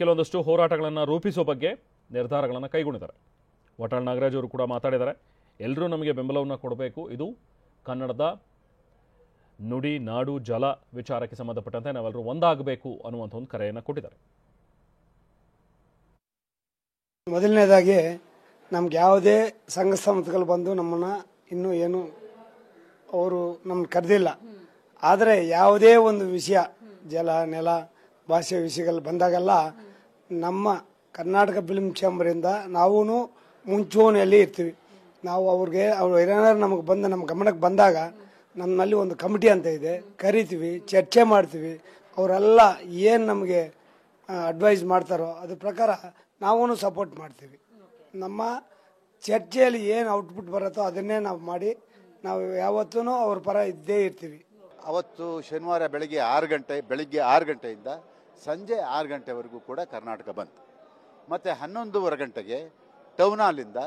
Speaker 1: ಕೆಲವೊಂದಷ್ಟು ಹೋರಾಟಗಳನ್ನು ರೂಪಿಸೋ ಬಗ್ಗೆ ನಿರ್ಧಾರಗಳನ್ನು ಕೈಗೊಂಡಿದ್ದಾರೆ. ವಾಟಾಳ್ ನಾಗರಾಜ್ ಅವರು ಕೂಡ ಮಾತಾಡಿದ್ದಾರೆ. ಎಲ್ಲರೂ ನಮಗೆ ಬೆಂಬಲವನ್ನು ಕೊಡಬೇಕು, ಇದು ಕನ್ನಡದ ನುಡಿ ನಾಡು ಜಲ ವಿಚಾರಕ್ಕೆ ಸಂಬಂಧಪಟ್ಟಂತೆ ನಾವೆಲ್ಲರೂ ಒಂದಾಗಬೇಕು ಅನ್ನುವಂಥ ಒಂದು ಕರೆಯನ್ನು ಕೊಟ್ಟಿದ್ದಾರೆ.
Speaker 8: ಮೊದಲನೇದಾಗಿ ನಮ್ಗೆ ಯಾವುದೇ ಸಂಘ ಸಂಸ್ಥೆಗಳು ಬಂದು ನಮ್ಮನ್ನು ಇನ್ನೂ ಏನು ಅವರು ನಮ್ಮನ್ನು ಕರೆದಿಲ್ಲ. ಆದರೆ ಯಾವುದೇ ಒಂದು ವಿಷಯ ಜಲ ನೆಲ ಭಾಷೆ ವಿಷಯಗಳು ಬಂದಾಗೆಲ್ಲ ನಮ್ಮ ಕರ್ನಾಟಕ ಫಿಲ್ಮ್ ಚೇಂಬರಿಂದ ನಾವು ಮುಂಚೂಣಿಯಲ್ಲಿ ಇರ್ತೀವಿ. ನಾವು ಅವ್ರಿಗೆ ಅವ್ರು ಏನಾದ್ರು ನಮಗೆ ಬಂದು ನಮ್ಮ ಗಮನಕ್ಕೆ ಬಂದಾಗ ನಮ್ಮಲ್ಲಿ ಒಂದು ಕಮಿಟಿ ಅಂತ ಇದೆ, ಕರಿತೀವಿ, ಚರ್ಚೆ ಮಾಡ್ತೀವಿ. ಅವರೆಲ್ಲ ಏನು ನಮಗೆ ಅಡ್ವೈಸ್ ಮಾಡ್ತಾರೋ ಅದ್ರ ಪ್ರಕಾರ ನಾವೂ ಸಪೋರ್ಟ್ ಮಾಡ್ತೀವಿ. ನಮ್ಮ ಚರ್ಚೆಯಲ್ಲಿ ಏನು ಔಟ್ಪುಟ್ ಬರುತ್ತೋ ಅದನ್ನೇ ನಾವು ಮಾಡಿ ನಾವು ಯಾವತ್ತೂ ಅವ್ರ ಪರ ಇದ್ದೇ ಇರ್ತೀವಿ.
Speaker 9: ಅವತ್ತು ಶನಿವಾರ ಬೆಳಗ್ಗೆ 6 ಗಂಟೆಯಿಂದ ಸಂಜೆ 6 ಗಂಟೆವರೆಗೂ ಕೂಡ ಕರ್ನಾಟಕ ಬಂದ್. ಮತ್ತು 11:15 ಗಂಟೆಗೆ ಟೌನ್ ಹಾಲಿಂದ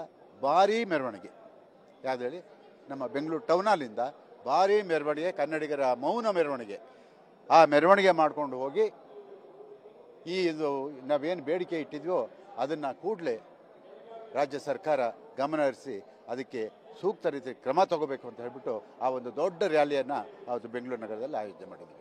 Speaker 9: ಭಾರೀ ಮೆರವಣಿಗೆ, ಯಾವ್ದು ಹೇಳಿ, ನಮ್ಮ ಬೆಂಗಳೂರು ಟೌನ್ ಹಾಲಿಂದ ಭಾರೀ ಮೆರವಣಿಗೆ, ಕನ್ನಡಿಗರ ಮೌನ ಮೆರವಣಿಗೆ. ಆ ಮೆರವಣಿಗೆ ಮಾಡ್ಕೊಂಡು ಹೋಗಿ ಇದು ನಾವೇನು ಬೇಡಿಕೆ ಇಟ್ಟಿದ್ವೋ ಅದನ್ನು ಕೂಡಲೇ ರಾಜ್ಯ ಸರ್ಕಾರ ಗಮನ ಹರಿಸಿ ಅದಕ್ಕೆ ಸೂಕ್ತ ರೀತಿ ಕ್ರಮ ತಗೋಬೇಕು ಅಂತ ಹೇಳ್ಬಿಟ್ಟು ಆ ಒಂದು ದೊಡ್ಡ ರ್ಯಾಲಿಯನ್ನು ಅವತ್ತು ಬೆಂಗಳೂರು ನಗರದಲ್ಲಿ ಆಯೋಜನೆ ಮಾಡಿದ್ವಿ.